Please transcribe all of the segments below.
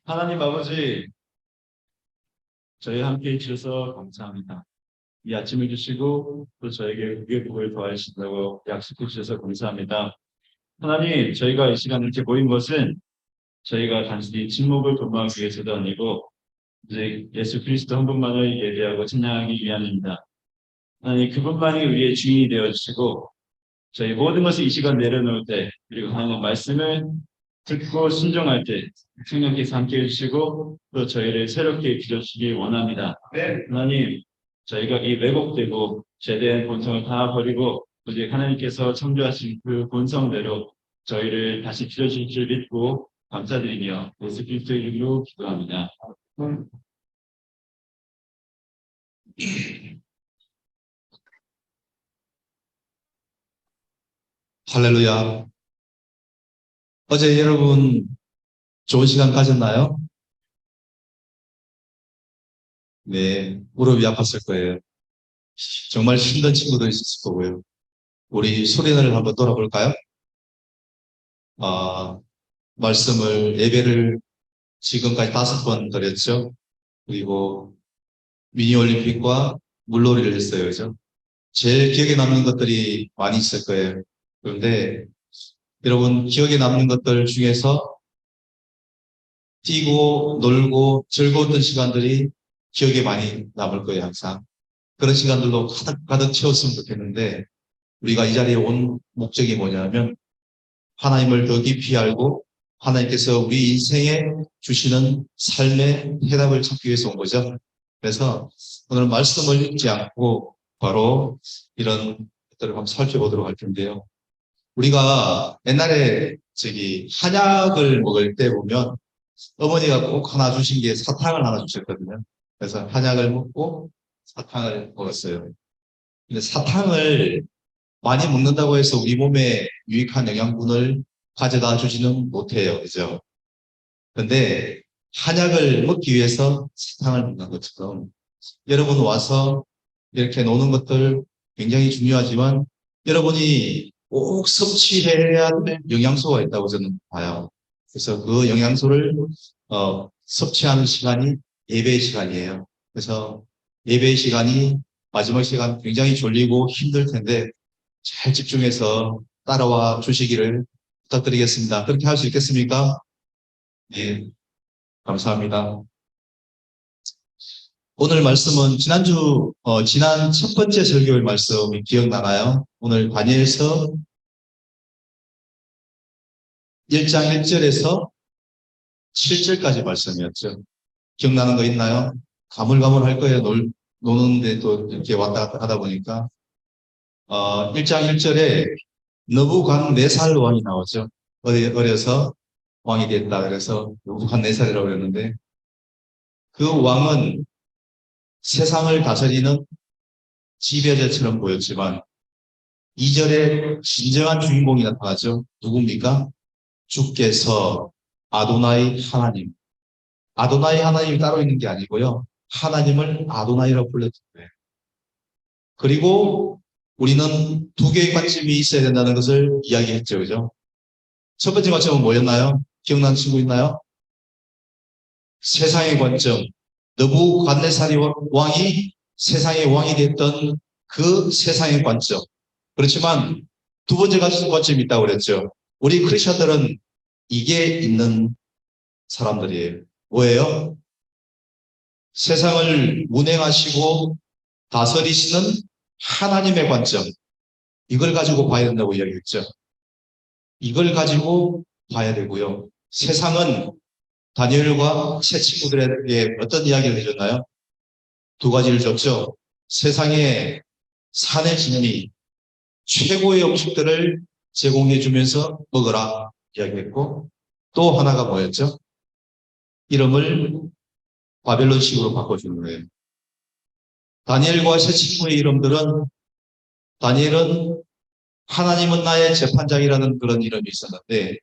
하나님 아버지, 저희 함께 해주셔서 감사합니다. 이 아침을 주시고 또 저에게 그의 복을 더하신다고 약속해 주셔서 감사합니다. 하나님, 저희가 이 시간 이렇게 모인 것은 저희가 단순히 침묵을 도모하기 위해서도 아니고 이제 예수 그리스도 한 분만을 예배하고 찬양하기 위함입니다. 하나님, 그분만이 우리의 주인이 되어주시고 저희 모든 것을 이 시간 내려놓을 때 그리고 하나님 말씀을 듣고 순종할 때 성령께서 함께 해주시고 또 저희를 새롭게 빚어주시기 원합니다. 네. 하나님, 저희가 이 왜곡되고 죄된 본성을 다 버리고 오직 하나님께서 창조하신 그 본성대로 저희를 다시 빚어주실 줄 믿고 감사드리며 예수 그리스도의 이름으로 기도합니다. 할렐루야. 어제 여러분 좋은 시간 가졌나요? 네, 무릎이 아팠을 거예요. 정말 힘든 친구도 있었을 거고요. 우리 소리나를 한번 돌아볼까요? 아, 예배를 지금까지 5번 드렸죠. 그리고 미니올림픽과 물놀이를 했어요. 그죠? 제일 기억에 남는 것들이 많이 있을 거예요. 그런데 여러분 기억에 남는 것들 중에서 뛰고 놀고 즐거웠던 시간들이 기억에 많이 남을 거예요, 항상. 그런 시간들로 가득 채웠으면 좋겠는데, 우리가 이 자리에 온 목적이 뭐냐면, 하나님을 더 깊이 알고, 하나님께서 우리 인생에 주시는 삶의 해답을 찾기 위해서 온 거죠. 그래서 오늘 말씀을 읽지 않고, 바로 이런 것들을 한번 살펴보도록 할 텐데요. 우리가 옛날에 한약을 먹을 때 보면, 어머니가 꼭 하나 주신 게 사탕을 하나 주셨거든요. 그래서 한약을 먹고 사탕을 먹었어요. 근데 사탕을 많이 먹는다고 해서 우리 몸에 유익한 영양분을 가져다 주지는 못해요. 그죠? 근데 한약을 먹기 위해서 사탕을 먹는 것처럼 여러분 와서 이렇게 노는 것들 굉장히 중요하지만 여러분이 꼭 섭취해야 될 영양소가 있다고 저는 봐요. 그래서 그 영양소를 섭취하는 시간이 예배의 시간이에요. 그래서 예배의 시간이 마지막 시간 굉장히 졸리고 힘들 텐데 잘 집중해서 따라와 주시기를 부탁드리겠습니다. 그렇게 할 수 있겠습니까? 네, 감사합니다. 오늘 말씀은 지난 첫 번째 설교의 말씀이 기억나나요? 오늘 다니엘서 1장 1절에서 7절까지 말씀이었죠. 기억나는 거 있나요? 가물가물할 거예요. 노는데 또 이렇게 왔다 갔다 하다 보니까. 1장 1절에 느부갓네살 왕이 나오죠. 어려서 왕이 됐다. 그래서 느부갓네살이라고 그랬는데 그 왕은 세상을 다스리는 지배자처럼 보였지만 2절에 진정한 주인공이 나타나죠. 누굽니까? 주께서 아도나이 하나님. 아도나이 하나님이 따로 있는 게 아니고요. 하나님을 아도나이라고 불렀던 거예요. 그리고 우리는 두 개의 관점이 있어야 된다는 것을 이야기했죠. 그죠? 첫 번째 관점은 뭐였나요? 기억나는 친구 있나요? 세상의 관점. 느부갓네살 왕이 세상의 왕이 됐던 그 세상의 관점. 그렇지만 두 번째 관점이 있다고 그랬죠. 우리 크리스천들은 이게 있는 사람들이에요. 뭐예요? 세상을 운행하시고 다스리시는 하나님의 관점. 이걸 가지고 봐야 된다고 이야기했죠. 이걸 가지고 봐야 되고요. 세상은 다니엘과 새 친구들에게 어떤 이야기를 해줬나요? 두 가지를 줬죠. 세상의 산의 진미, 최고의 음식들을 제공해 주면서 먹으라 이야기했고 또 하나가 뭐였죠? 이름을 바벨론식으로 바꿔주는 거예요. 다니엘과 새 친구의 이름들은 다니엘은 하나님은 나의 재판장이라는 그런 이름이 있었는데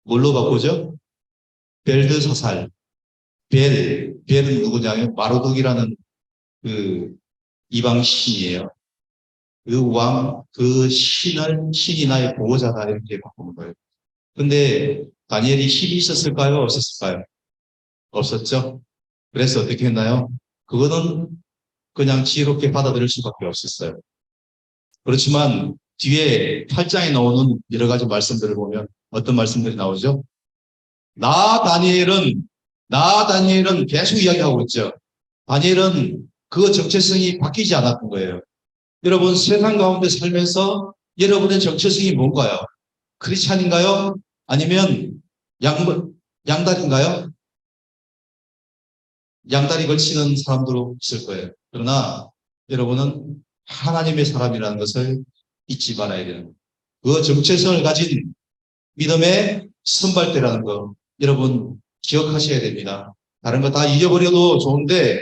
뭘로 바꾸죠? 벨드사살. 벨은 누구냐면 마르독이라는 그 이방 신이에요. 그 신이 나의 보호자다 이렇게 바꾸는 거예요. 근데 다니엘이 힘이 있었을까요? 없었을까요? 없었죠. 그래서 어떻게 했나요? 그거는 그냥 지혜롭게 받아들일 수밖에 없었어요. 그렇지만 뒤에 8장에 나오는 여러 가지 말씀들을 보면 어떤 말씀들이 나오죠? 나 다니엘은 계속 이야기하고 있죠. 다니엘은 그 정체성이 바뀌지 않았던 거예요. 여러분 세상 가운데 살면서 여러분의 정체성이 뭔가요? 크리스찬인가요? 아니면 양다리인가요? 양다리 걸치는 사람도 있을 거예요. 그러나 여러분은 하나님의 사람이라는 것을 잊지 말아야 돼요. 그 정체성을 가진 믿음의 선발대라는 거 여러분 기억하셔야 됩니다. 다른 거 다 잊어버려도 좋은데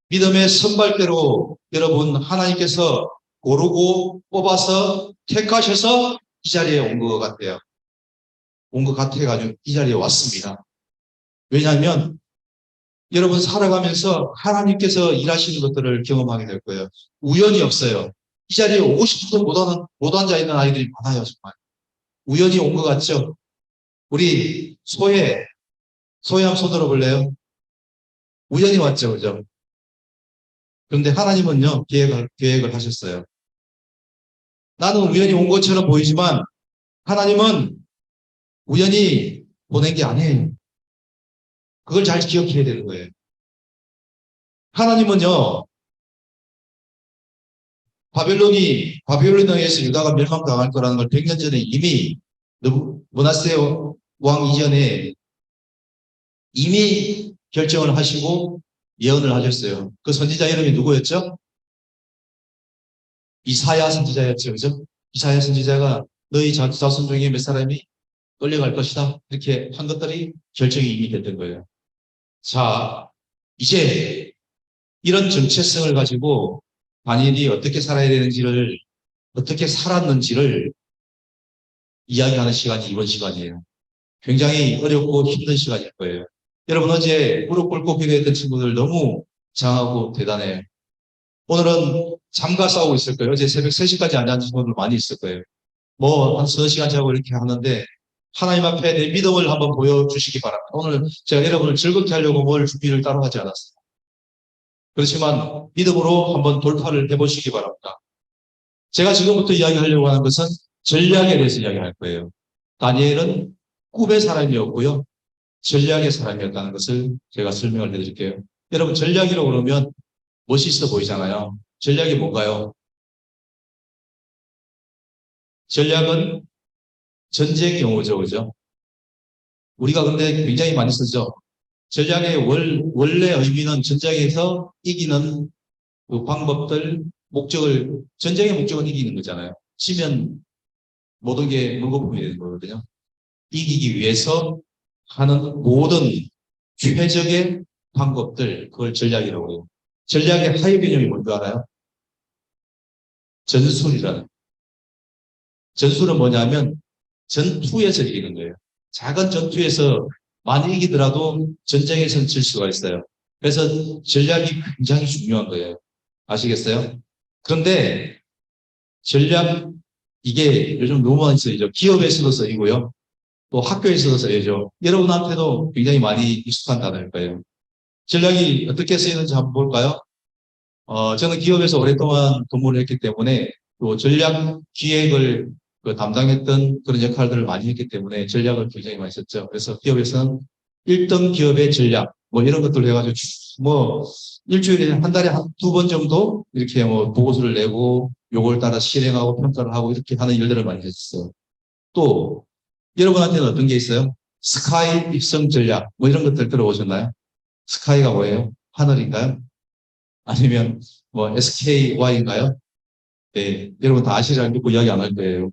믿음의 선발대로 여러분 하나님께서 고르고 뽑아서 택하셔서 이 자리에 온 것 같아요. 온 것 같아가지고 이 자리에 왔습니다. 왜냐하면 여러분 살아가면서 하나님께서 일하시는 것들을 경험하게 될 거예요. 우연이 없어요. 이 자리에 오고 싶어도 못 앉아 있는 아이들이 많아요, 정말. 우연히 온 것 같죠? 우리 소혜 한번 손 들어볼래요? 우연히 왔죠, 그죠? 그런데 하나님은요, 계획을 하셨어요. 나는 우연히 온 것처럼 보이지만 하나님은 우연히 보낸 게 아니에요. 그걸 잘 기억해야 되는 거예요. 하나님은요, 바벨론에 의해서 유다가 멸망당할 거라는 걸 100년 전에 이미 므낫세 왕 이전에 이미 결정을 하시고 예언을 하셨어요. 그 선지자 이름이 누구였죠? 이사야 선지자였죠. 그죠? 이사야 선지자가 너희 자손 중에 몇 사람이 끌려갈 것이다. 이렇게 한 것들이 결정이 이미 됐던 거예요. 자, 이제 이런 정체성을 가지고 다니엘이 어떻게 살아야 되는지를 어떻게 살았는지를 이야기하는 시간이 이번 시간이에요. 굉장히 어렵고 힘든 시간일 거예요. 여러분 어제 무릎 꿇고 기도했던 친구들 너무 장하고 대단해요. 오늘은 잠과 싸우고 있을 거예요. 어제 새벽 3시까지 앉은 친구들 많이 있을 거예요. 뭐 한 서너 시간 자고 이렇게 하는데 하나님 앞에 내 믿음을 한번 보여주시기 바랍니다. 오늘 제가 여러분을 즐겁게 하려고 뭘 준비를 따로 하지 않았어요. 그렇지만 믿음으로 한번 돌파를 해보시기 바랍니다. 제가 지금부터 이야기하려고 하는 것은 전략에 대해서 이야기할 거예요. 다니엘은 꿈의 사람이었고요. 전략의 사람이었다는 것을 제가 설명을 해드릴게요. 여러분 전략이라고 그러면 멋있어 보이잖아요. 전략이 뭔가요? 전략은 전쟁 용어죠, 그죠? 우리가 근데 굉장히 많이 쓰죠. 전략의 원래 의미는 전쟁에서 이기는 그 방법들, 전쟁의 목적은 이기는 거잖아요. 치면 모든 게 물거품이 되는 거거든요. 이기기 위해서 하는 모든 최적의 방법들, 그걸 전략이라고 해요. 전략의 하위 개념이 뭔지 알아요? 전술이라는. 전술은 뭐냐면 전투에서 이기는 거예요. 작은 전투에서 많이 이기더라도 전쟁에서는 질 수가 있어요. 그래서 전략이 굉장히 중요한 거예요. 아시겠어요? 그런데 전략, 이게 요즘 너무 많이 쓰이죠. 기업에서도 쓰이고요. 또 학교에서도 쓰이죠. 여러분한테도 굉장히 많이 익숙한 단어일 거예요. 전략이 어떻게 쓰이는지 한번 볼까요? 저는 기업에서 오랫동안 근무를 했기 때문에 또 전략 기획을 담당했던 그런 역할들을 많이 했기 때문에 전략을 굉장히 많이 썼죠. 그래서 기업에서는 1등 기업의 전략, 뭐 이런 것들을 해가지고 뭐 일주일에 한 달에 한 두 번 정도 이렇게 뭐 보고서를 내고 요걸 따라 실행하고 평가를 하고 이렇게 하는 일들을 많이 했어요. 또 여러분한테는 어떤 게 있어요? 스카이 입성 전략, 뭐 이런 것들 들어보셨나요? 스카이가 뭐예요? 하늘인가요? 아니면 뭐 SKY인가요? 네, 여러분 다 아시리라 믿고 이야기 안 할 거예요.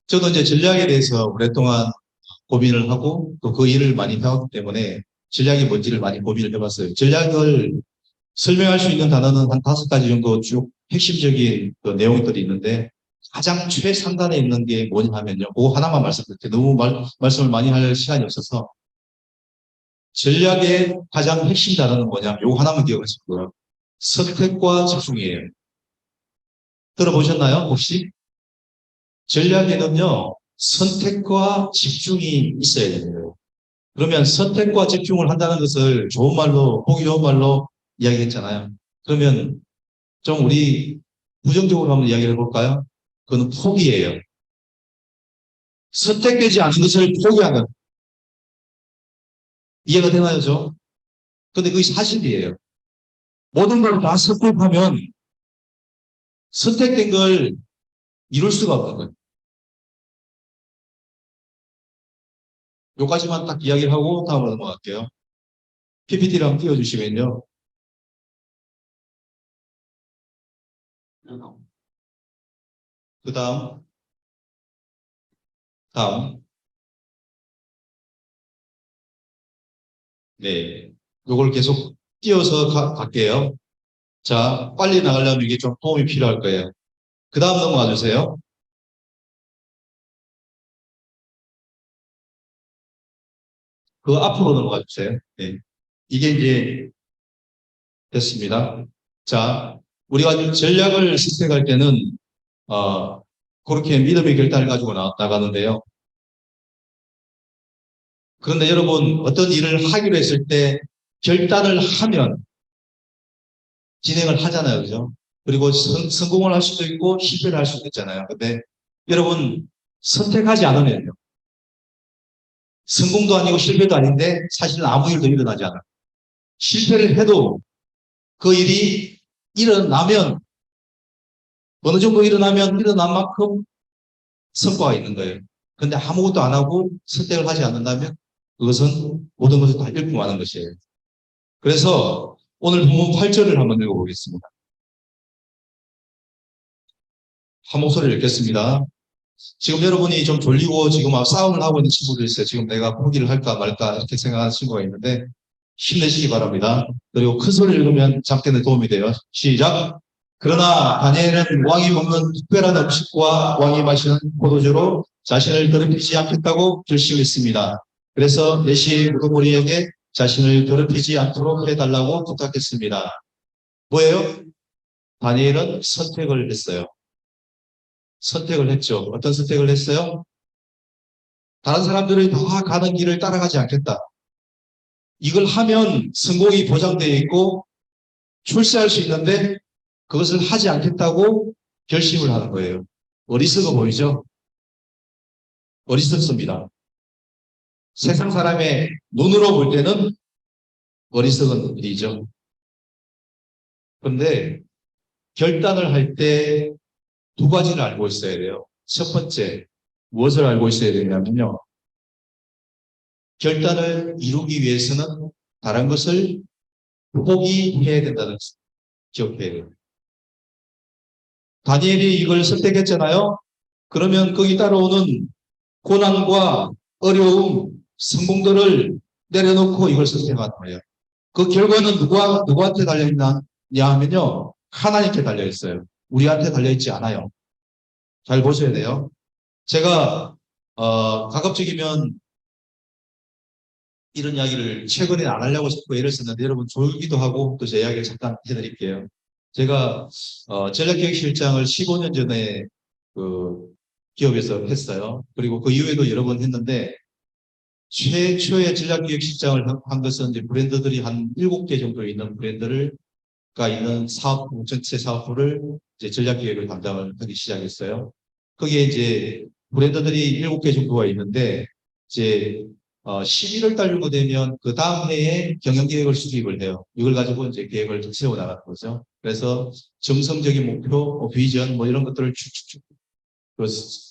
저도 이제 전략에 대해서 오랫동안 고민을 하고 또 그 일을 많이 해왔기 때문에 전략이 뭔지를 많이 고민을 해봤어요. 전략을 설명할 수 있는 단어는 한 5가지 정도 쭉 핵심적인 그 내용들이 있는데 가장 최상단에 있는 게 뭐냐 하면요. 그거 하나만 말씀드릴게요. 너무 말씀을 많이 할 시간이 없어서 전략의 가장 핵심 단어는 뭐냐? 요거 하나만 기억하시고요. 선택과 집중이에요. 들어보셨나요? 혹시? 전략에는요, 선택과 집중이 있어야 됩니다. 그러면 선택과 집중을 한다는 것을 좋은 말로, 보기 좋은 말로 이야기했잖아요. 그러면 좀 우리 부정적으로 한번 이야기를 해볼까요? 그건 포기예요. 선택되지 않은 것을 포기하는. 이해가 되나요, 저? 근데 그게 사실이에요. 모든 걸 다 선택하면 선택된 걸 이룰 수가 없는 거예요. 요까지만 딱 이야기를 하고 다음으로 넘어갈게요. PPT를 한번 띄워주시면요. 그 다음. 네. 요걸 계속 띄워서 갈게요. 자, 빨리 나가려면 이게 좀 도움이 필요할 거예요. 그 다음 넘어가 주세요. 그 앞으로 넘어가 주세요. 네. 이게 이제 됐습니다. 자, 우리가 전략을 선택할 때는, 그렇게 믿음의 결단을 가지고 나가는데요. 그런데 여러분, 어떤 일을 하기로 했을 때 결단을 하면 진행을 하잖아요. 그죠? 그리고 성공을 할 수도 있고 실패를 할 수도 있잖아요. 근데 여러분, 선택하지 않으면요. 성공도 아니고 실패도 아닌데 사실은 아무 일도 일어나지 않아요. 실패를 해도 그 일이 일어나면 어느 정도 일어나면 일어난 만큼 성과가 있는 거예요. 근데 아무것도 안 하고 선택을 하지 않는다면 그것은 모든 것을 다 잃고 마는 것이에요. 그래서 오늘 본문 8절을 한번 읽어보겠습니다. 한 목소리를 읽겠습니다. 지금 여러분이 좀 졸리고 지금 싸움을 하고 있는 친구도 있어요. 지금 내가 포기를 할까 말까 이렇게 생각하는 친구가 있는데 힘내시기 바랍니다. 그리고 큰 소리를 읽으면 잠깐의 도움이 돼요. 시작. 그러나 다니엘은 왕이 먹는 특별한 음식과 왕이 마시는 포도주로 자신을 더럽히지 않겠다고 결심했습니다. 그래서 내시 무도머리에게 자신을 더럽히지 않도록 해달라고 부탁했습니다. 뭐예요? 다니엘은 선택을 했어요. 선택을 했죠. 어떤 선택을 했어요? 다른 사람들이 다 가는 길을 따라가지 않겠다. 이걸 하면 성공이 보장되어 있고 출세할 수 있는데 그것을 하지 않겠다고 결심을 하는 거예요. 어리석어 보이죠? 어리석습니다. 세상 사람의 눈으로 볼 때는 어리석은 일이죠. 그런데 결단을 할 때 두 가지를 알고 있어야 돼요. 첫 번째, 무엇을 알고 있어야 되냐면요. 결단을 이루기 위해서는 다른 것을 포기해야 된다는 것을 기억해야 돼요. 다니엘이 이걸 선택했잖아요. 그러면 거기 따라오는 고난과 어려움, 성공들을 내려놓고 이걸 선택한 거예요. 그 결과는 누구한테 달려있냐 하면요. 하나님께 달려있어요. 우리한테 달려있지 않아요. 잘 보셔야 돼요. 제가, 가급적이면 이런 이야기를 최근에 안 하려고 싶고 애를 썼는데 여러분 졸기도 하고 또 제 이야기를 잠깐 해드릴게요. 제가, 전략기획실장을 15년 전에 그 기업에서 했어요. 그리고 그 이후에도 여러 번 했는데 최초의 전략기획실장을 한 것은 이제 브랜드들이 한 7개 정도 있는 브랜드가 있는 사업부, 전체 사업부를 이제 전략기획을 담당을 하기 시작했어요. 거기에 이제 브랜드들이 7개 정도가 있는데 이제 11월 달 정도 되면 그 다음 해에 경영계획을 수립을 해요. 이걸 가지고 이제 계획을 세워 나가는 거죠. 그래서 정성적인 목표, 비전 뭐 이런 것들을 축축축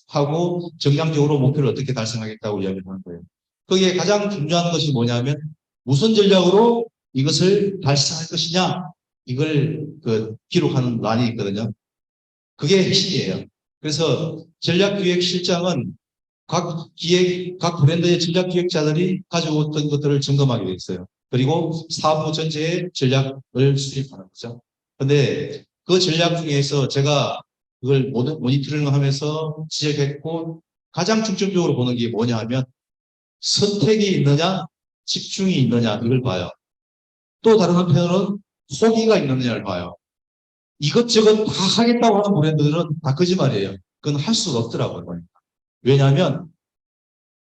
하고 정량적으로 목표를 어떻게 달성하겠다고 이야기하는 거예요. 거기에 가장 중요한 것이 뭐냐면 무슨 전략으로 이것을 달성할 것이냐 이걸 기록하는 란이 있거든요. 그게 핵심이에요. 그래서 전략기획실장은 각 브랜드의 전략기획자들이 가지고 있던 것들을 점검하게 돼 있어요. 그리고 사업부 전체의 전략을 수립하는 거죠. 근데 그 전략 중에서 제가 그걸 모니터링 하면서 지적했고 가장 중점적으로 보는 게 뭐냐 하면 선택이 있느냐, 집중이 있느냐 이걸 봐요. 또 다른 한편으로는 포기가 있느냐를 봐요. 이것저것 다 하겠다고 하는 브랜드들은 다 거짓말이에요. 그건 할 수가 없더라고요. 왜냐하면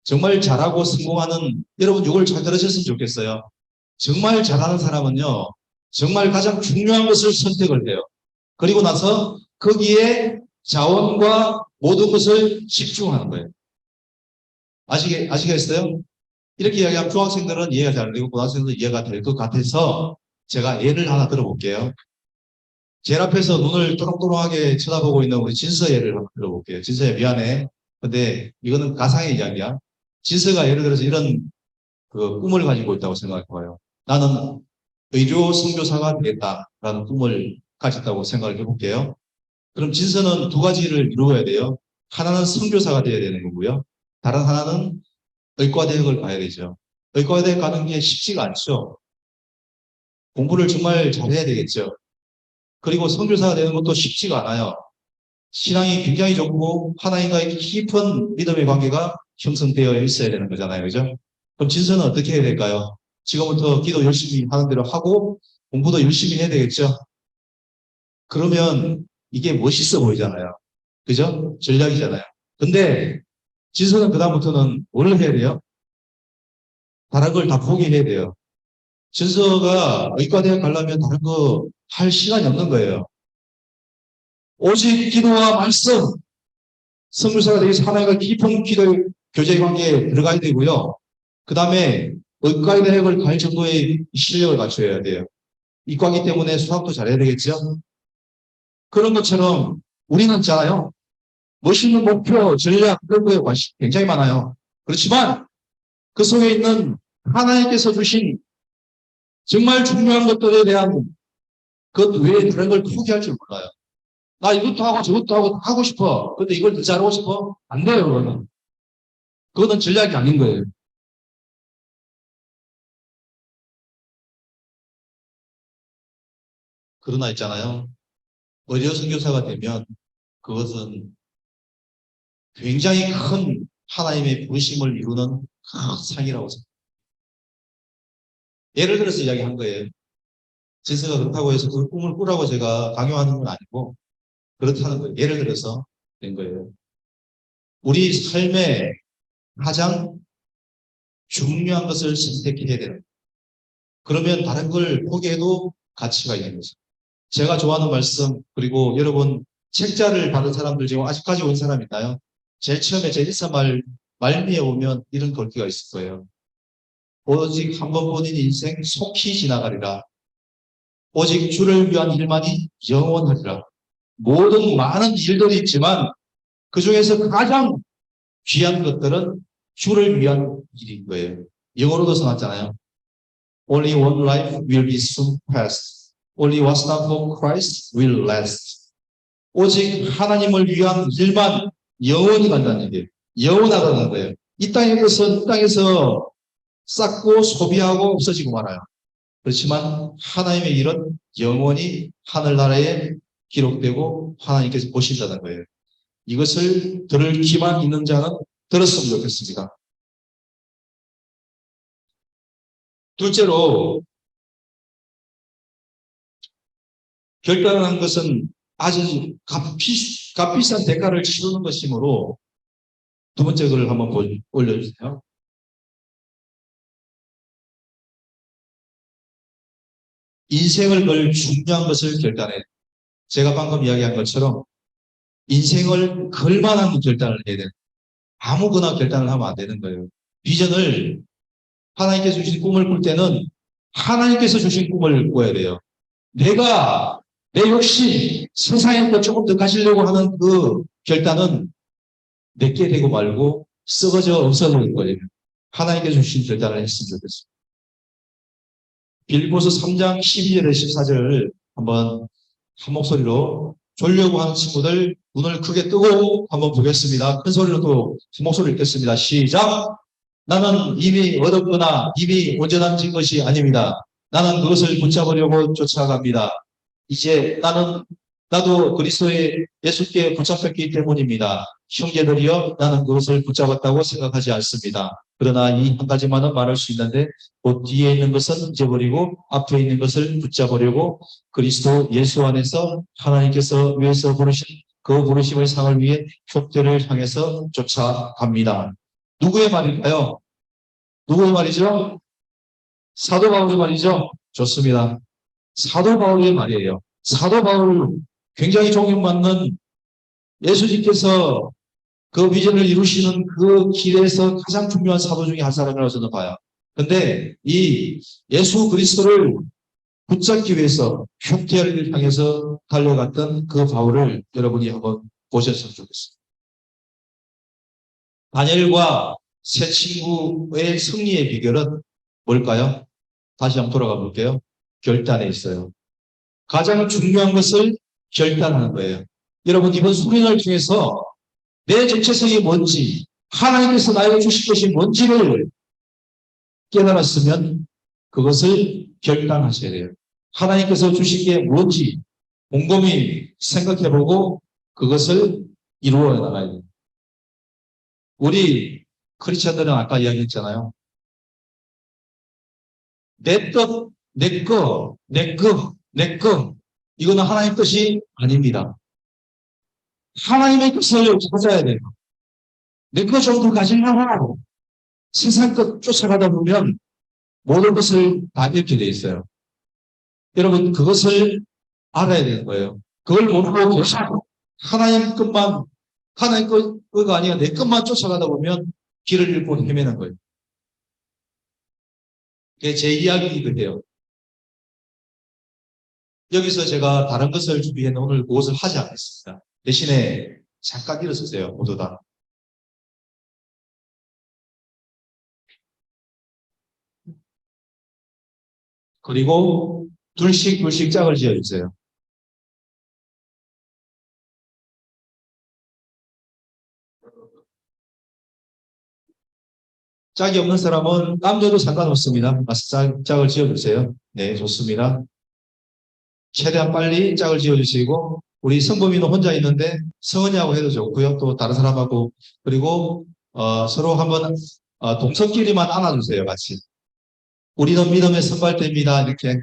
정말 잘하고 성공하는, 여러분 이걸 잘 들으셨으면 좋겠어요. 정말 잘하는 사람은요, 정말 가장 중요한 것을 선택을 해요. 그리고 나서 거기에 자원과 모든 것을 집중하는 거예요. 아시겠어요? 이렇게 이야기하면 중학생들은 이해가 잘 되고 고등학생들은 이해가 될 것 같아서 제가 예를 하나 들어볼게요. 제 앞에서 눈을 또롱또롱하게 쳐다보고 있는 우리 진서 예를 한번 들어볼게요. 진서야 미안해. 근데 이거는 가상의 이야기야. 진서가 예를 들어서 이런 그 꿈을 가지고 있다고 생각해봐요. 나는 의료 선교사가 되겠다라는 꿈을 가졌다고 생각을 해볼게요. 그럼 진서는 두 가지를 이루어야 돼요. 하나는 선교사가 되어야 되는 거고요. 다른 하나는 의과대학을 가야 되죠. 의과대학 가는 게 쉽지가 않죠. 공부를 정말 잘해야 되겠죠. 그리고 선교사가 되는 것도 쉽지가 않아요. 신앙이 굉장히 좋고 하나님과의 깊은 믿음의 관계가 형성되어 있어야 되는 거잖아요. 그죠? 그럼 진서는 어떻게 해야 될까요? 지금부터 기도 열심히 하는 대로 하고 공부도 열심히 해야 되겠죠? 그러면 이게 멋있어 보이잖아요. 그죠? 전략이잖아요. 근데 진서는 그다음부터는 뭘 해야 돼요? 다른 걸 다 포기해야 돼요. 진서가 의과대학 가려면 다른 거 할 시간이 없는 거예요. 오직 기도와 말씀, 선교사가 되기 위해서 하나님과 깊은 기도 교제 관계에 들어가야 되고요. 그 다음에 의과대학을 갈 정도의 실력을 갖춰야 돼요. 이과기 때문에 수학도 잘해야 되겠죠. 그런 것처럼 우리는 있잖아요. 멋있는 목표, 전략, 그런 거에 관심 굉장히 많아요. 그렇지만 그 속에 있는 하나님께서 주신 정말 중요한 것들에 대한 그 외에 다른 걸 포기할 줄 몰라요. 나 이것도 하고 저것도 하고 싶어. 근데 이걸 더 잘하고 싶어? 안 돼요, 그거는. 그거는 전략이 아닌 거예요. 그러나 있잖아요. 의료 선교사가 되면 그것은 굉장히 큰 하나님의 부르심을 이루는 큰 상이라고 생각해요. 예를 들어서 이야기한 거예요. 진서가 그렇다고 해서 그 꿈을 꾸라고 제가 강요하는 건 아니고 그렇다는 거예요. 예를 들어서 된 거예요. 우리 삶에 가장 중요한 것을 선택해야 되는 거예요. 그러면 다른 걸 포기해도 가치가 있는 거죠. 제가 좋아하는 말씀, 그리고 여러분 책자를 받은 사람들 지금 아직까지 온 사람 있나요? 제일 처음에 제 일사말 말미에 오면 이런 글귀가 있을 거예요. 오직 한 번 본인 인생 속히 지나가리라. 오직 주를 위한 일만이 영원하리라. 모든 많은 일들이 있지만 그 중에서 가장 귀한 것들은 주를 위한 일인 거예요. 영어로도 써놨잖아요. Only one life will be soon past. Only what's not for Christ will last. 오직 하나님을 위한 일만 영원히 간다는 얘기예요. 영원하다는 거예요. 이 땅의 것은 이 땅에서 쌓고 소비하고 없어지고 말아요. 그렇지만 하나님의 일은 영원히 하늘나라에 기록되고 하나님께서 보신다는 거예요. 이것을 들을 기만 있는 자는 들었으면 좋겠습니다. 둘째로 결단한 것은 아주 값비싼 대가를 치르는 것이므로 두 번째 글을 한번 올려주세요. 인생을 걸 중요한 것을 결단해. 제가 방금 이야기한 것처럼 인생을 걸 만한 결단을 해야 돼요. 아무거나 결단을 하면 안 되는 거예요. 비전을 하나님께서 주신 꿈을 꿀 때는 하나님께서 주신 꿈을 꿔야 돼요. 내가 내 욕심, 세상에 더 조금 더 가시려고 하는 그 결단은 내게 되고 말고 썩어져 없어질 거예요. 하나님께서 주신 결단을 했으면 좋겠습니다. 빌보서 3장 12절에 14절을 한번 한 목소리로 졸려고 하는 친구들 눈을 크게 뜨고 한번 보겠습니다. 큰 소리로 또 한 목소리 읽겠습니다. 시작! 나는 이미 얻었거나 이미 온전한 것이 아닙니다. 나는 그것을 붙잡으려고 쫓아갑니다. 이제 나도 그리스도의 예수께 붙잡혔기 때문입니다. 형제들이여 나는 그것을 붙잡았다고 생각하지 않습니다. 그러나 이 한 가지만은 말할 수 있는데 곧 뒤에 있는 것은 잊어버리고 앞에 있는 것을 붙잡으려고 그리스도 예수 안에서 하나님께서 위에서 부르신 그 부르심의 상을 위해 족대를 향해서 쫓아갑니다. 누구의 말일까요? 누구의 말이죠? 사도 바울의 말이죠? 좋습니다. 사도 바울의 말이에요. 사도 바울 굉장히 존경받는 예수님께서 그 비전을 이루시는 그 길에서 가장 중요한 사도 중에 한 사람이라고 저는 봐요. 근데 이 예수 그리스도를 붙잡기 위해서 흉태를 향해서 달려갔던 그 바울을 여러분이 한번 보셨으면 좋겠습니다. 다니엘과 새 친구의 승리의 비결은 뭘까요? 다시 한번 돌아가 볼게요. 결단에 있어요. 가장 중요한 것을 결단하는 거예요. 여러분 이번 수련을 통해서 내 정체성이 뭔지, 하나님께서 나에게 주실 것이 뭔지를 깨달았으면 그것을 결단하셔야 돼요. 하나님께서 주신 게 뭔지 곰곰이 생각해보고 그것을 이루어 나가야 돼요. 우리 크리스천들은 아까 이야기했잖아요. 내 뜻, 내 거, 내 거, 내 거. 이거는 하나님 뜻이 아닙니다. 하나님의 뜻을 찾아야 돼요. 내 거 정도 가지려고 세상 것 쫓아가다 보면 모든 것을 다 잃게 돼 있어요. 여러분 그것을 알아야 되는 거예요. 그걸 모르고 계속 하나님 것만 하나님 거가 아니라 내 것만 쫓아가다 보면 길을 잃고 헤매는 거예요. 그게 제 이야기이기도 해요. 여기서 제가 다른 것을 준비해서 오늘 그것을 하지 않겠습니다. 대신에 잠깐 일어서세요. 모두 다. 그리고 둘씩 짝을 지어주세요. 짝이 없는 사람은 남녀도 상관없습니다. 짝을 지어주세요. 네, 좋습니다. 최대한 빨리 짝을 지어주시고 우리 성범이는 혼자 있는데 성은이하고 해도 좋고요. 또 다른 사람하고 그리고 서로 한번 동성끼리만 안아주세요. 같이. 우리는 믿음의 선발대입니다. 이렇게.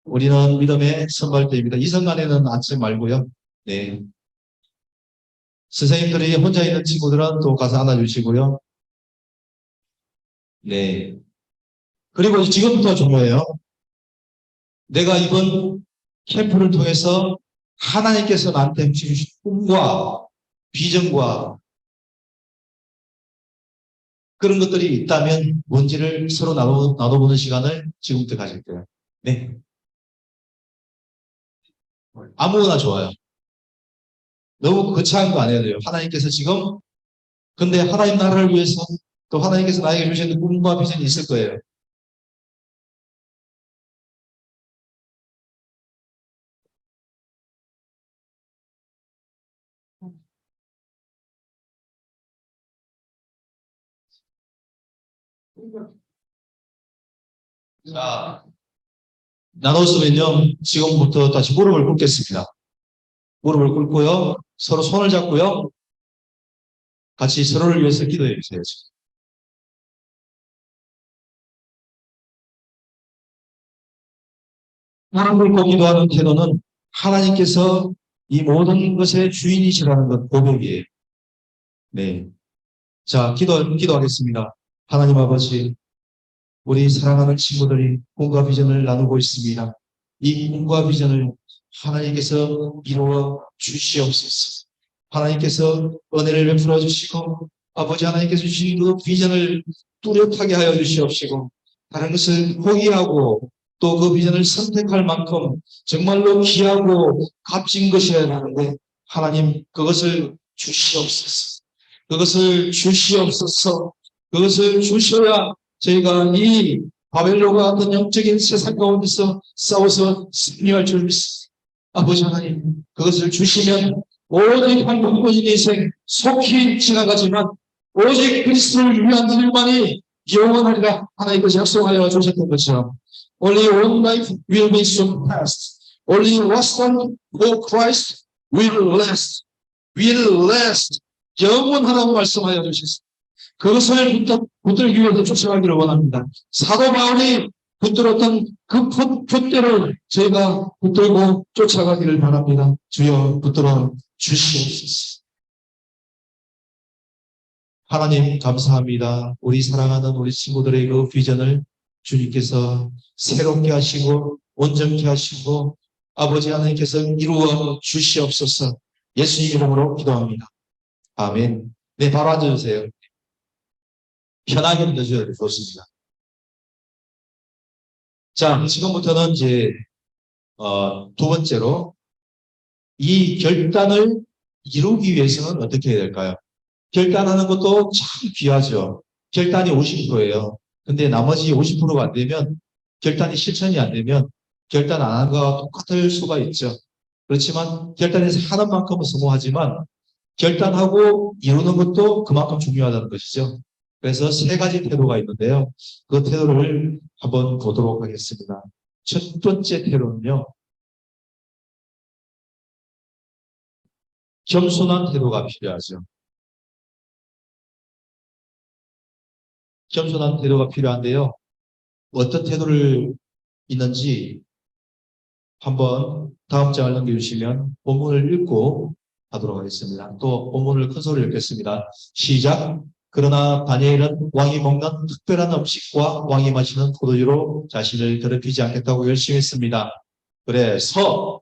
우리는 믿음의 선발대입니다. 이성 간에는 앉지 말고요. 네. 선생님들이 혼자 있는 친구들은 또 가서 안아주시고요. 네. 그리고 지금부터 중요해요. 내가 이번 캠프를 통해서 하나님께서 나한테 주신 꿈과 비전과 그런 것들이 있다면 뭔지를 서로 나눠보는 시간을 지금부터 가질 거예요. 네. 아무거나 좋아요. 너무 거창한 거 안 해야 돼요. 하나님께서 지금 근데 하나님 나라를 위해서 또 하나님께서 나에게 주신 꿈과 비전이 있을 거예요. 자, 나눴으면요. 지금부터 다시 무릎을 꿇겠습니다. 무릎을 꿇고요. 서로 손을 잡고요. 같이 서로를 위해서 기도해 주세요. 무릎 꿇고 기도하는 태도는 하나님께서 이 모든 것의 주인이시라는 것 고백이에요. 네. 자, 기도하겠습니다. 하나님 아버지, 우리 사랑하는 친구들이 꿈과 비전을 나누고 있습니다. 이 꿈과 비전을 하나님께서 이루어 주시옵소서. 하나님께서 은혜를 베풀어 주시고 아버지 하나님께서 주신 그 비전을 뚜렷하게 하여 주시옵시고 다른 것을 포기하고 또 그 비전을 선택할 만큼 정말로 귀하고 값진 것이어야 하는데 하나님 그것을 주시옵소서. 그것을 주시옵소서. 그것을 주셔야 저희가 이 바벨론과 같은 영적인 세상 가운데서 싸워서 승리할 줄 믿습니다. 아버지 하나님 그것을 주시면 오직 한국적인 인생 속히 지나가지만 오직 그리스도를 위한 일만이 영원하리라 하나님께서 약속하여 주셨던 것처럼 Only one life will be surpassed. Only what's done for Christ will last. Will last. 영원하다고 말씀하여 주셨습니다. 그것을 붙들기 위해서 쫓아가기를 원합니다. 사도 바울이 붙들었던 그 풋대를 저희가 붙들고 쫓아가기를 바랍니다. 주여 붙들어 주시옵소서. 하나님 감사합니다. 우리 사랑하는 우리 친구들의 그 비전을 주님께서 새롭게 하시고 온전케 하시고 아버지 하나님께서 이루어 주시옵소서. 예수님 이름으로 기도합니다. 아멘. 네, 바로 앉아주세요. 편하게 앉아주셔도 좋습니다. 자, 지금부터는 이제 두 번째로 이 결단을 이루기 위해서는 어떻게 해야 될까요? 결단하는 것도 참 귀하죠. 결단이 50%예요. 근데 나머지 50%가 안 되면 결단이 실천이 안 되면 결단 안 한 거와 똑같을 수가 있죠. 그렇지만 결단해서 하는 만큼은 성공하지만 결단하고 이루는 것도 그만큼 중요하다는 것이죠. 그래서 세 가지 태도가 있는데요. 그 태도를 한번 보도록 하겠습니다. 첫 번째 태도는요. 겸손한 태도가 필요하죠. 겸손한 태도가 필요한데요. 어떤 태도를 있는지 한번 다음 장을 넘겨주시면 본문을 읽고 하도록 하겠습니다. 또 본문을 큰 소리로 읽겠습니다. 시작. 그러나 다니엘은 왕이 먹는 특별한 음식과 왕이 마시는 포도주로 자신을 더럽히지 않겠다고 열심했습니다. 그래서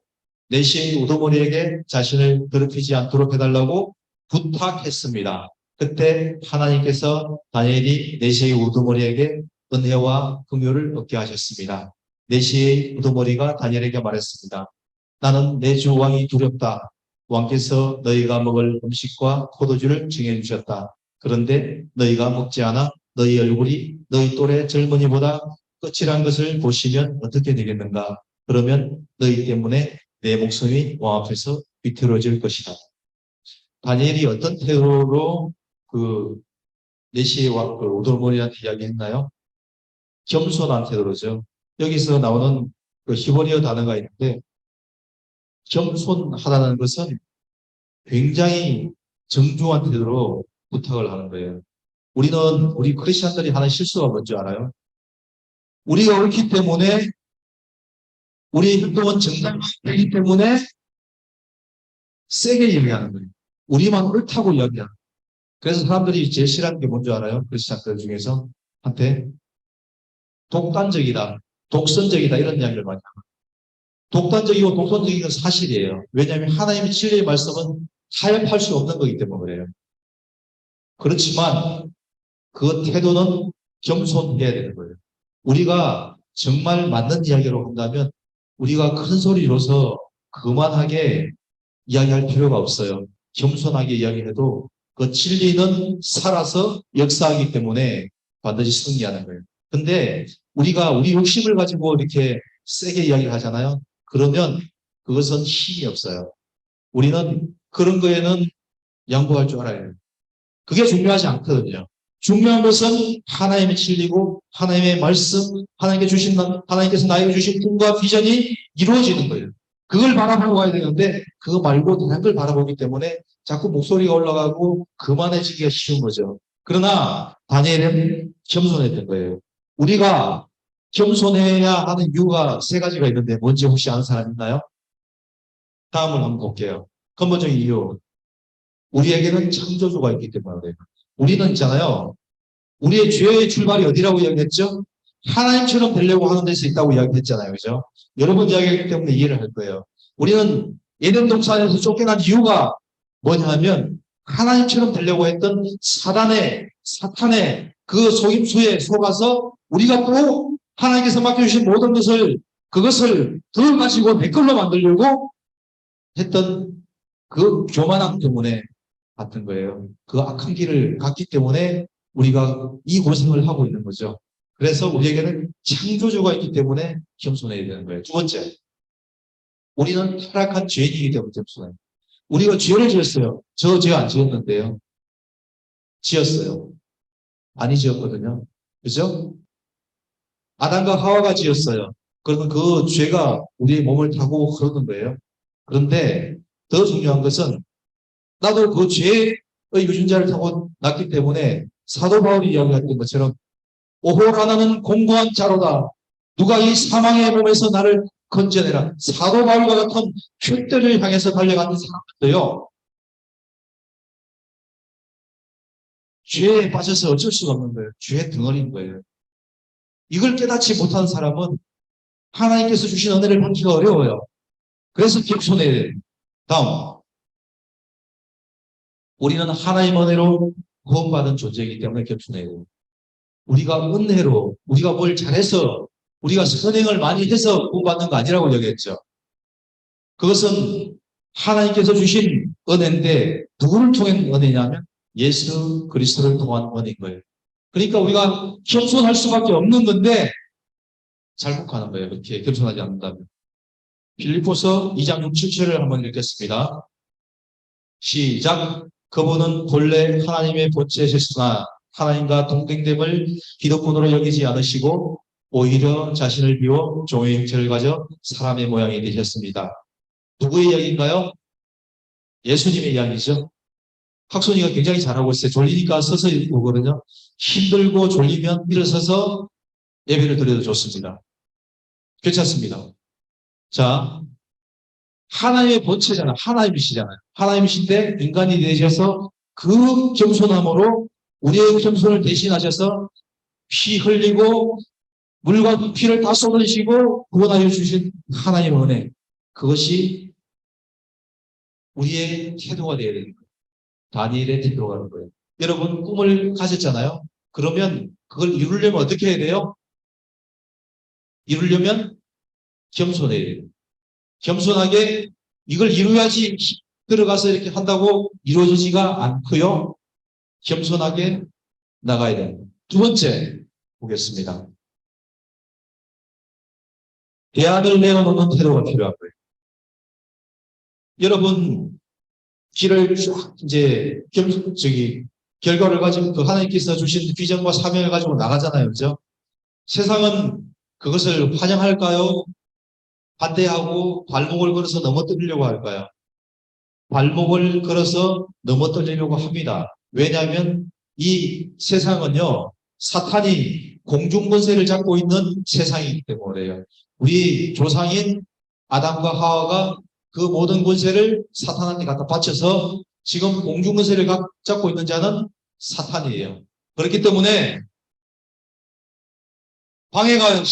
내시의 우두머리에게 자신을 더럽히지 않도록 해달라고 부탁했습니다. 그때 하나님께서 다니엘이 내시의 우두머리에게 은혜와 긍휼을 얻게 하셨습니다. 내시의 우두머리가 다니엘에게 말했습니다. 나는 내 주 왕이 두렵다. 왕께서 너희가 먹을 음식과 포도주를 정해주셨다. 그런데 너희가 먹지 않아 너희 얼굴이 너희 또래 젊은이보다 끝이란 것을 보시면 어떻게 되겠는가? 그러면 너희 때문에 내 목숨이 왕 앞에서 비틀어질 것이다. 다니엘이 어떤 태도로 그 내시의 왕, 우두머리한테 이야기했나요? 겸손한 태도로죠. 여기서 나오는 그 히브리어 단어가 있는데 겸손하다는 것은 굉장히 정중한 태도로 부탁을 하는 거예요. 우리 크리스천들이 하는 실수가 뭔지 알아요? 우리가 옳기 때문에 우리의 행동은 정당하기 때문에 세게 얘기하는 거예요. 우리만 옳다고 이야기하는 거예요. 그래서 사람들이 제일 싫어하는 게 뭔지 알아요? 크리스천들 중에서 한테 독단적이다, 독선적이다 이런 이야기를 많이 합니다. 독단적이고 독선적인 건 사실이에요. 왜냐하면 하나님의 진리의 말씀은 타협할 수 없는 거기 때문에 그래요. 그렇지만 그 태도는 겸손해야 되는 거예요. 우리가 정말 맞는 이야기로 한다면 우리가 큰 소리로서 그만하게 이야기할 필요가 없어요. 겸손하게 이야기해도 그 진리는 살아서 역사하기 때문에 반드시 승리하는 거예요. 근데 우리가 우리 욕심을 가지고 이렇게 세게 이야기를 하잖아요. 그러면 그것은 힘이 없어요. 우리는 그런 거에는 양보할 줄 알아야 해요. 그게 중요하지 않거든요. 중요한 것은 하나님의 진리고 하나님의 말씀, 하나님께서 나에게 주신 꿈과 비전이 이루어지는 거예요. 그걸 바라보고 가야 되는데 그거 말고 다른 걸 바라보기 때문에 자꾸 목소리가 올라가고 그만해지기가 쉬운 거죠. 그러나 다니엘은 겸손했던 거예요. 우리가 겸손해야 하는 이유가 세 가지가 있는데 뭔지 혹시 아는 사람 있나요? 다음을 한번 볼게요. 근본적인 이유. 우리에게는 창조주가 있기 때문에 그래요. 우리는 있잖아요. 우리의 죄의 출발이 어디라고 이야기했죠? 하나님처럼 되려고 하는 데서 있다고 이야기했잖아요. 그죠? 여러 번 이야기했기 때문에 이해를 할 거예요. 우리는 예덴 동산에서 쫓겨난 이유가 뭐냐면 하나님처럼 되려고 했던 사탄의 그 속임수에 속아서 우리가 또 하나님께서 맡겨주신 모든 그것을 더 가지고 내 걸로 만들려고 했던 그 교만함 때문에 같은 거예요. 그 악한 길을 갔기 때문에 우리가 이 고생을 하고 있는 거죠. 그래서 우리에게는 창조주가 있기 때문에 겸손해야 되는 거예요. 두 번째, 우리는 타락한 죄인이기 때문에 겸손해요. 우리가 죄를 지었어요. 저 죄 안 지었는데요. 지었어요. 많이 지었거든요. 그죠? 아담과 하와가 지었어요. 그러면 그 죄가 우리의 몸을 타고 흐르는 거예요. 그런데 더 중요한 것은 나도 그 죄의 유전자를 타고 났기 때문에 사도 바울이 이야기했던 것처럼 오호라 나는 공고한 자로다. 누가 이 사망의 몸에서 나를 건져내라. 사도 바울과 같은 푯대를 향해서 달려가는 사람들도요. 죄에 빠져서 어쩔 수가 없는 거예요. 죄의 덩어리인 거예요. 이걸 깨닫지 못한 사람은 하나님께서 주신 은혜를 받기가 어려워요. 그래서 겸손해야 돼요. 다음, 우리는 하나님 은혜로 구원받은 존재이기 때문에 겸손해야 돼요. 우리가 은혜로, 우리가 뭘 잘해서, 우리가 선행을 많이 해서 구원받는 거 아니라고 얘기했죠. 그것은 하나님께서 주신 은혜인데 누구를 통한 은혜냐면 예수 그리스도를 통한 은혜인 거예요. 그러니까 우리가 겸손할 수밖에 없는 건데 잘못하는 거예요. 그렇게 겸손하지 않는다면. 빌립보서 2장 6, 7절을 한번 읽겠습니다. 시작. 그분은 본래 하나님의 본체셨으나 하나님과 동등됨을 기득권으로 여기지 않으시고 오히려 자신을 비워 종의 형체를 가져 사람의 모양이 되셨습니다. 누구의 이야기인가요? 예수님의 이야기죠. 학순이가 굉장히 잘하고 있어요. 졸리니까 서서 보거든요. 힘들고 졸리면 일어서서 예배를 드려도 좋습니다. 괜찮습니다. 자, 하나님의 본체잖아요. 하나님이시잖아요. 하나님이신데 인간이 되셔서 그 겸손함으로 우리의 겸손을 대신하셔서 피 흘리고 물과 피를 다 쏟으시고 구원하여 주신 하나님의 은혜. 그것이 우리의 태도가 되어야 되는 거예요. 다니엘의 태도가 되는 거예요. 여러분 꿈을 가졌잖아요. 그러면 그걸 이루려면 어떻게 해야 돼요? 이루려면 겸손해야 돼요. 겸손하게 이걸 이루어야지 들어가서 이렇게 한다고 이루어지지가 않고요. 겸손하게 나가야 돼요. 두 번째 보겠습니다. 대안을 내어놓는 태도가 필요한 거예요. 여러분 길을 쭉 이제 결과를 가지고 그 하나님께서 주신 비전과 사명을 가지고 나가잖아요, 그죠? 세상은 그것을 환영할까요? 반대하고 발목을 걸어서 넘어뜨리려고 할까요? 발목을 걸어서 넘어뜨리려고 합니다. 왜냐하면 이 세상은요, 사탄이 공중권세를 잡고 있는 세상이기 때문에요. 우리 조상인 아담과 하와가 그 모든 권세를 사탄한테 갖다 바쳐서 지금 공중권세를 잡고 있는 자는 사탄이에요. 그렇기 때문에 방해가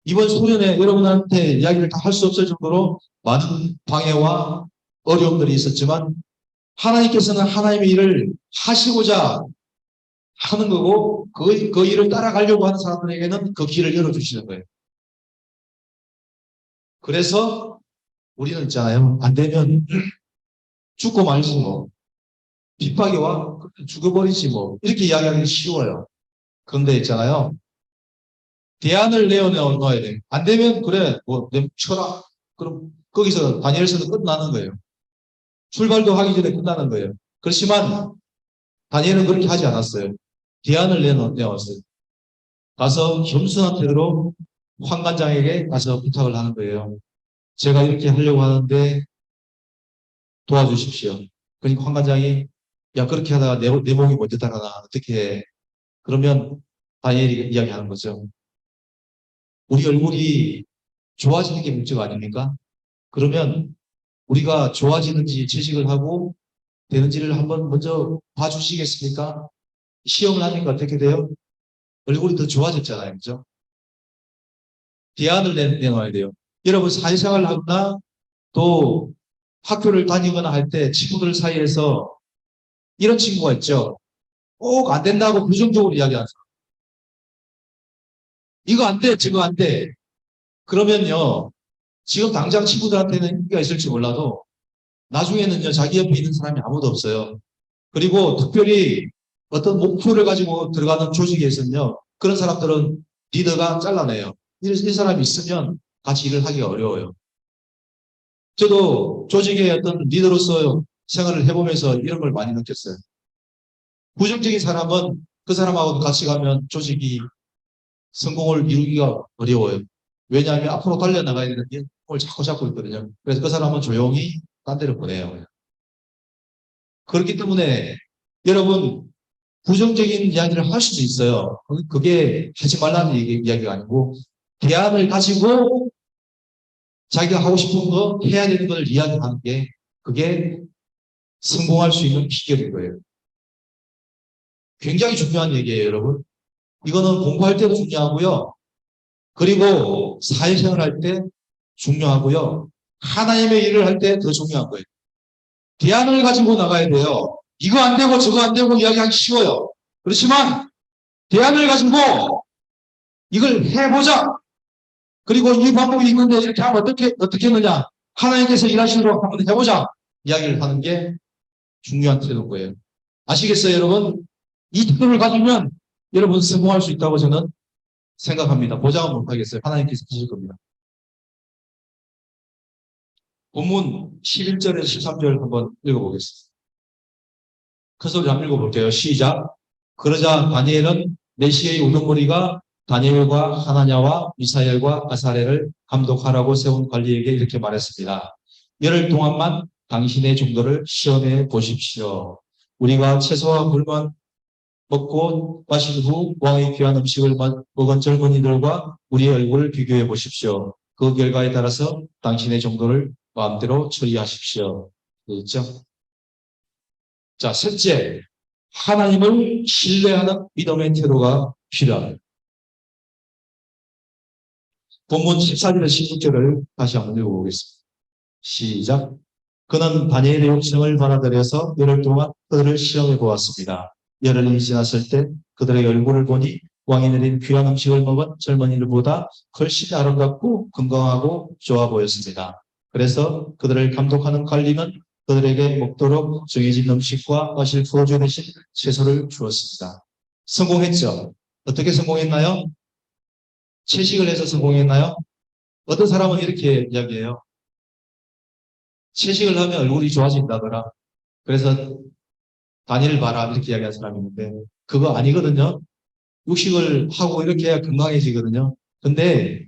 이번 소련에 여러분한테 이야기를 다 할 수 없을 정도로 많은 방해와 어려움들이 있었지만 하나님께서는 하나님의 일을 하시고자 하는 거고 그 일을 따라가려고 하는 사람들에게는 그 길을 열어주시는 거예요. 그래서 우리는 있잖아요. 안 되면 죽고 말지 뭐. 핍박이 와 죽어버리지 뭐. 이렇게 이야기하기 쉬워요. 그런데 있잖아요. 대안을 내어놓아야 돼요. 안 되면 그래 뭐 쳐라. 그럼 거기서 다니엘서는 끝나는 거예요. 출발도 하기 전에 끝나는 거예요. 그렇지만 다니엘은 그렇게 하지 않았어요. 대안을 내어왔어요. 가서 겸손한 태도로 환관장에게 가서 부탁을 하는 거예요. 제가 이렇게 하려고 하는데 도와주십시오. 그러니까 환관장이 야 그렇게 하다가 내 몸이 먼저 달아나 어떻게 해. 그러면 다니엘이 이야기하는 거죠. 우리 얼굴이 좋아지는 게 문제가 아닙니까? 그러면 우리가 좋아지는지 채식을 하고 되는지를 한번 먼저 봐주시겠습니까? 시험을 하니까 어떻게 돼요? 얼굴이 더 좋아졌잖아요. 그죠? 대안을 내놔야 돼요. 여러분 사회생활을 하거나 또 학교를 다니거나 할 때 친구들 사이에서 이런 친구가 있죠. 꼭 안 된다고 부정적으로 이야기하는 사람. 이거 안 돼, 저거 안 돼. 그러면요. 지금 당장 친구들한테는 인기가 있을지 몰라도 나중에는요. 자기 옆에 있는 사람이 아무도 없어요. 그리고 특별히 어떤 목표를 가지고 들어가는 조직에서는요. 그런 사람들은 리더가 잘라내요. 이 사람이 있으면 같이 일을 하기가 어려워요. 저도 조직의 어떤 리더로서 생활을 해보면서 이런 걸 많이 느꼈어요. 부정적인 사람은 그 사람하고 같이 가면 조직이 성공을 이루기가 어려워요. 왜냐하면 앞으로 달려나가야 되는데 그걸 자꾸 잡고 있거든요. 그래서 그 사람은 조용히 딴 데를 보내요. 그렇기 때문에 여러분 부정적인 이야기를 할 수도 있어요. 그게 하지 말라는 이야기가 아니고 대안을 가지고 자기가 하고 싶은 거 해야 되는 걸 이야기하는 게 그게 성공할 수 있는 비결인 거예요. 굉장히 중요한 얘기예요, 여러분. 이거는 공부할 때도 중요하고요. 그리고 사회생활 할 때 중요하고요. 하나님의 일을 할 때 더 중요한 거예요. 대안을 가지고 나가야 돼요. 이거 안 되고 저거 안 되고 이야기하기 쉬워요. 그렇지만 대안을 가지고 이걸 해보자. 그리고 이 방법이 있는데 이렇게 하면 어떻게 했느냐. 하나님께서 일하시는 거 한번 해보자. 이야기를 하는 게 중요한 태도인 거예요. 아시겠어요, 여러분? 이 태도를 가지면 여러분 성공할 수 있다고 저는 생각합니다. 보장은 못하겠어요. 하나님께서 주실 겁니다. 본문 11절에서 13절 한번 읽어보겠습니다. 큰 소리 한번 읽어볼게요. 시작. 그러자 다니엘은 메시아의 우두머리가 다니엘과 하나냐와 미사엘과 아사렐을 감독하라고 세운 관리에게 이렇게 말했습니다. 열흘 동안만 당신의 정도를 시험해 보십시오. 우리가 채소와 물만 먹고 마신 후 왕의 귀한 음식을 먹은 젊은이들과 우리의 얼굴을 비교해 보십시오. 그 결과에 따라서 당신의 정도를 마음대로 처리하십시오. 있죠? 자, 셋째, 하나님을 신뢰하는 믿음의 태도가 필요합니다. 본문 14절에 16절을 다시 한번 읽어보겠습니다. 시작. 그는 다니엘의 요청을 받아들여서 열흘 동안 그들을 시험해 보았습니다. 열흘이 지났을 때 그들의 얼굴을 보니 왕이 내린 귀한 음식을 먹은 젊은이들보다 훨씬 아름답고 건강하고 좋아 보였습니다. 그래서 그들을 감독하는 관리는 그들에게 먹도록 정해진 음식과 마실 포도주 대신 채소를 주었습니다. 성공했죠? 어떻게 성공했나요? 채식을 해서 성공했나요? 어떤 사람은 이렇게 이야기해요. 채식을 하면 얼굴이 좋아진다더라. 그래서 다니엘 봐라 이렇게 이야기하는 사람이 있는데 그거 아니거든요. 육식을 하고 이렇게 해야 건강해지거든요. 근데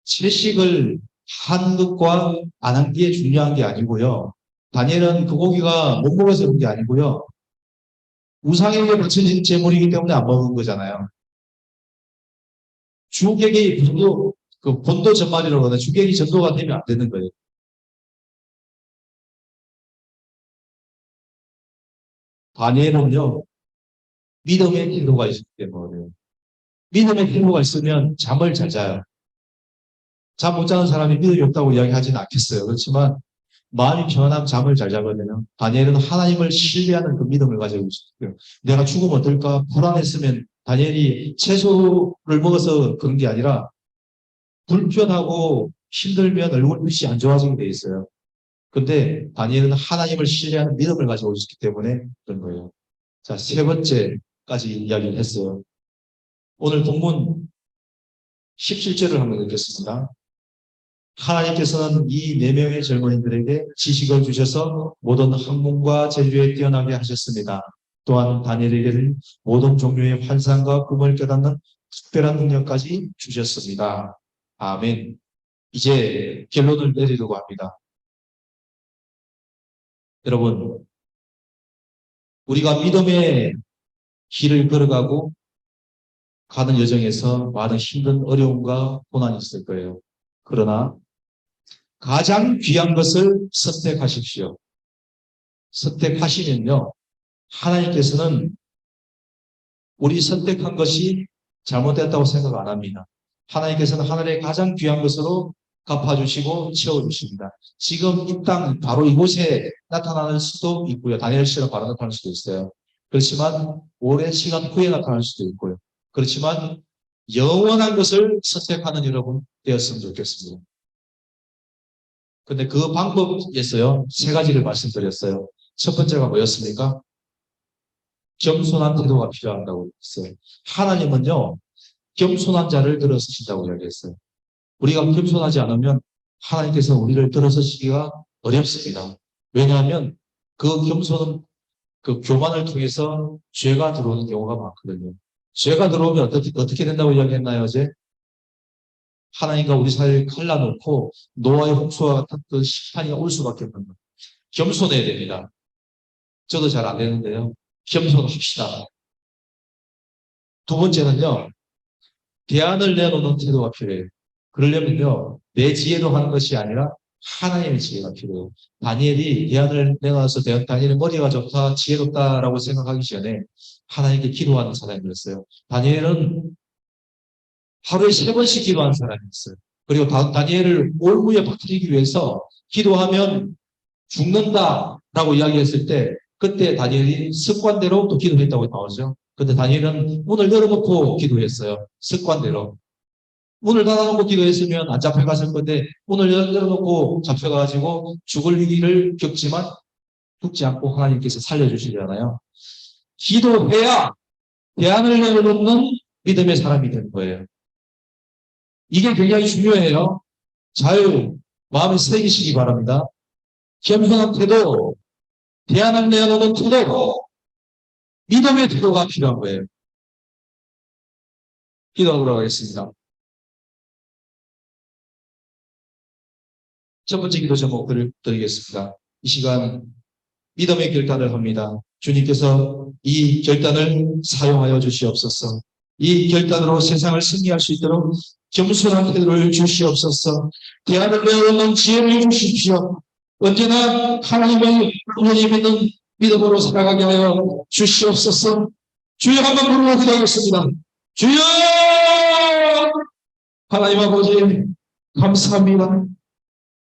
채식을 한 것과 안 한 게 중요한 게 아니고요. 다니엘은 그 고기가 못 먹어서 그런 게 아니고요. 우상에게 바쳐진 제물이기 때문에 안 먹은 거잖아요. 주객이 그 본도 전말이라고 하는 주객이 전도가 되면 안 되는 거예요. 다니엘은요, 믿음의 태도가 있기 때문에 믿음의 태도가 있으면 잠을 잘 자요. 잠 못 자는 사람이 믿음이 없다고 이야기하지는 않겠어요. 그렇지만 마음이 편안하면 잠을 잘 자거든요. 다니엘은 하나님을 신뢰하는 그 믿음을 가지고 있어요. 내가 죽으면 어떨까? 불안했으면 다니엘이 채소를 먹어서 그런 게 아니라 불편하고 힘들면 얼굴빛이 안 좋아지게 돼 있어요. 근데 다니엘은 하나님을 신뢰하는 믿음을 가지고 있기 때문에 그런 거예요. 자, 세 번째까지 이야기를 했어요. 오늘 본문 17절을 한번 읽겠습니다. 하나님께서는 이 네 명의 젊은이들에게 지식을 주셔서 모든 학문과 재주에 뛰어나게 하셨습니다. 또한 다니엘에게는 모든 종류의 환상과 꿈을 깨닫는 특별한 능력까지 주셨습니다. 아멘. 이제 결론을 내리려고 합니다. 여러분, 우리가 믿음의 길을 걸어가고 가는 여정에서 많은 힘든 어려움과 고난이 있을 거예요. 그러나 가장 귀한 것을 선택하십시오. 선택하시면요, 하나님께서는 우리 선택한 것이 잘못됐다고 생각 안 합니다. 하나님께서는 하늘의 가장 귀한 것으로 갚아주시고 채워주십니다. 지금 이 땅 바로 이곳에 나타날 수도 있고요. 다니엘처럼 바로 나타날 수도 있어요. 그렇지만 오랜 시간 후에 나타날 수도 있고요. 그렇지만 영원한 것을 선택하는 여러분 되었으면 좋겠습니다. 근데 그 방법에서요, 세 가지를 말씀드렸어요. 첫 번째가 뭐였습니까? 겸손한 태도가 필요하다고 했어요. 하나님은요, 겸손한 자를 들어서신다고 이야기했어요. 우리가 겸손하지 않으면 하나님께서 우리를 들어서시기가 어렵습니다. 왜냐하면 그 겸손은 그 교만을 통해서 죄가 들어오는 경우가 많거든요. 죄가 들어오면 어떻게 된다고 이야기했나요, 어제? 하나님과 우리 사이를 갈라놓고 노아의 홍수와 같은 그 심판이 올 수밖에 없는 거예요. 겸손해야 됩니다. 저도 잘 안 되는데요. 겸손합시다. 두 번째는요. 대안을 내놓는 태도가 필요해요. 그러려면요. 내 지혜로 하는 것이 아니라 하나님의 지혜가 필요해요. 다니엘이 대안을 내놔서 다니엘의 머리가 좋다, 지혜롭다라고 생각하기 전에 하나님께 기도하는 사람이었어요. 다니엘은 하루에 3번씩 기도하는 사람이었어요. 그리고 다니엘을 올무에 빠뜨리기 위해서 기도하면 죽는다라고 이야기했을 때 그때 다니엘이 습관대로 또 기도했다고 나오죠. 근데 다니엘은 문을 열어놓고 기도했어요. 습관대로. 문을 닫아놓고 기도했으면 안 잡혀갔을 건데 문을 열어놓고 잡혀가지고 죽을 일을 겪지만 죽지 않고 하나님께서 살려주시잖아요. 기도해야 대안을 내놓는 믿음의 사람이 되는 거예요. 이게 굉장히 중요해요. 잘 마음에 새기시기 바랍니다. 겸손한 태도, 대안을 내놓는 태도, 믿음의 태도가 필요한 거예요. 기도하도록 하겠습니다. 첫 번째 기도 제목을 드리겠습니다. 이 시간 믿음의 결단을 합니다. 주님께서 이 결단을 사용하여 주시옵소서. 이 결단으로 세상을 승리할 수 있도록 겸손한 태도를 주시옵소서. 대안을 내놓는 지혜를 주십시오. 언제나 하나님을 온전히 믿는 믿음으로 살아가게 하여 주시옵소서. 주여 한번 부르고 기도하겠습니다. 주여! 하나님 아버지 감사합니다.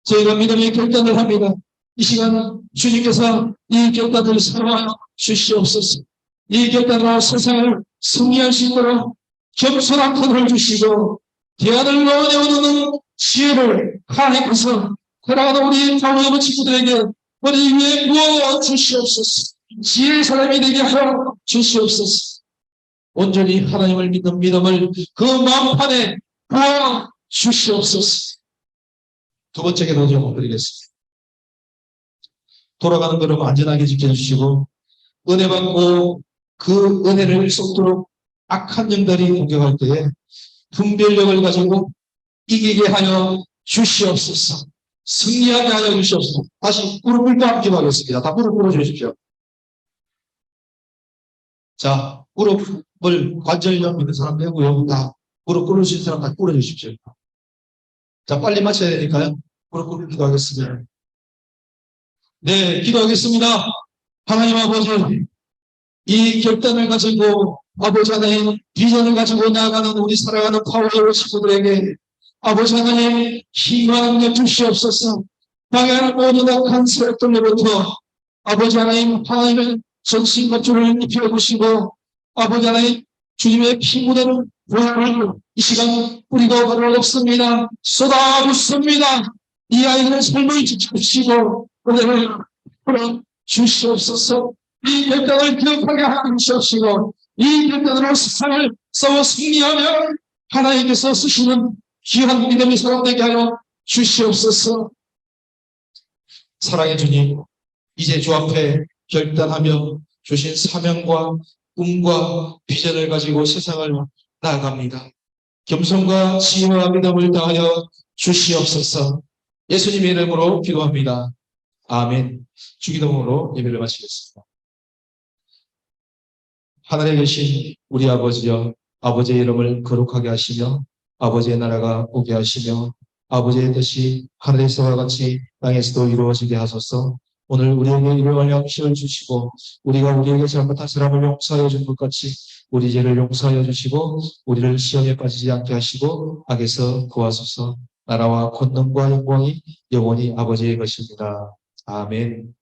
저희가 믿음의 결단을 합니다. 이 시간 주님께서 이 결단을 사용하여 주시옵소서. 이 결단으로 세상을 승리할 수 있도록 겸손한 태도를 주시고 대안을 내어놓는 지혜를 하나님께서 살아가는 우리 사모님 친구들에게 머리 위에 부어 주시옵소서. 지혜의 사람이 되게 하여 주시옵소서. 온전히 하나님을 믿는 믿음을 그 마음판에 부어 주시옵소서. 두 번째 기도 제목 드리겠습니다. 돌아가는 걸음 안전하게 지켜주시고 은혜 받고 그 은혜를 쏟도록 악한 영들이 공격할 때에 분별력을 가지고 이기게 하여 주시옵소서. 승리하게 하여 주시옵소서. 다시 무릎을 또 함께 하겠습니다. 다 무릎 꿇어주십시오. 자, 무릎을 관절염 있는 사람 빼고요. 다 무릎 꿇으신 사람 다 꿇어주십시오. 자, 빨리 마쳐야 되니까요. 무릎 꿇고 기도하겠습니다. 네, 기도하겠습니다. 하나님 아버지, 이 결단을 가지고 아버지 하나님 비전을 가지고 나아가는 우리 살아가는 파워의 친구들에게 아버지 하나님 힘과 능력 주시옵소서. 방해하는 모든 악한 세력들로부터 아버지 하나님 하나님의 전신갑주를 입혀주시고 아버지 하나님 주님의 피 묻어는 보혈을 이 시간 뿌리고 바로 없습니다. 쏟아붓습니다. 이 아이들의 삶을 지키시고 은혜를 풀어 주시옵소서. 이 결단을 기억하게 하여 주시옵시고 이 결단으로 세상을 싸워 승리하며 하나님께서 쓰시는 귀한 믿음의 사람 되게 하여 주시옵소서. 사랑의 주님, 이제 주 앞에 결단하며 주신 사명과 꿈과 비전을 가지고 세상을 나아갑니다. 겸손과 지혜와 믿음을 다하여 주시옵소서. 예수님의 이름으로 기도합니다. 아멘. 주기도문으로 예배를 마치겠습니다. 하늘에 계신 우리 아버지여, 아버지의 이름을 거룩하게 하시며 아버지의 나라가 오게 하시며 아버지의 뜻이 하늘에서와 같이 땅에서도 이루어지게 하소서. 오늘 우리에게 일용할 양식을 주시고 우리가 우리에게 잘못한 사람을 용서하여 준 것 같이 우리 죄를 용서하여 주시고 우리를 시험에 빠지지 않게 하시고 악에서 구하소서. 나라와 권능과 영광이 영원히 아버지의 것입니다. 아멘.